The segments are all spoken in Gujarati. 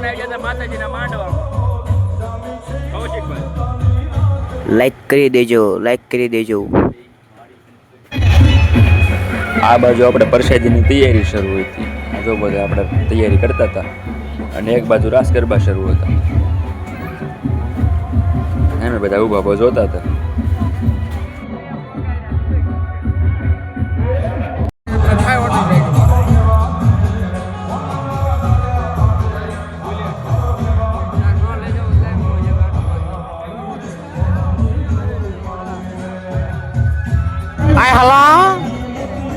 આપણે આવી જતા માતાજીના માંડવામાં કૌશિકભાઈ લાઈક કરી દેજો, લાઈક કરી દેજો. આ બાજુ આપણે પ્રસાદીની તૈયારી શરૂ હતી. આ જો બધા આપણે તૈયારી કરતા હતા અને એક બાજુ રાસ ગરબા શરૂ હતા. અમે બધા ઊભા ઊભા જોતા હતા. हाय हेलो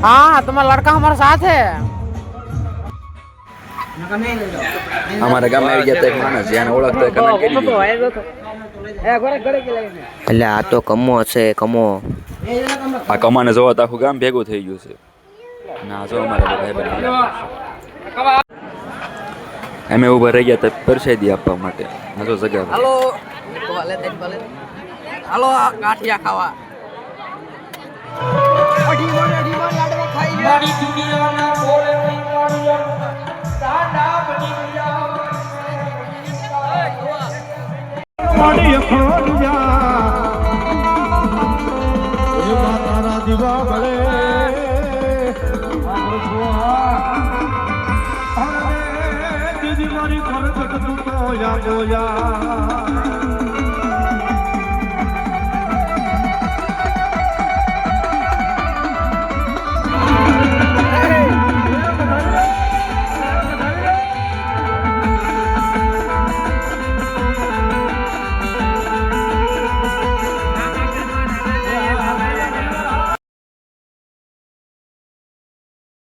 हाँ तुम्हारा लड़का हमारे साथ है અમારા ગામમાં આવી ગયા એક માણસ જેને ઓળખતો હોય કમેન્ટ કરી દીધો. એટલે આ તો કમો છે, કમો. આ કમાને જોવા તો આખું ગામ ભેગું થઈ ગયું છે. ના જો અમારા બધા અમે ઊભા રહી ગયા હતા પ્રસાદી આપવા માટે. આ જો જગા हेलो हेलो गाठिया खावा મારી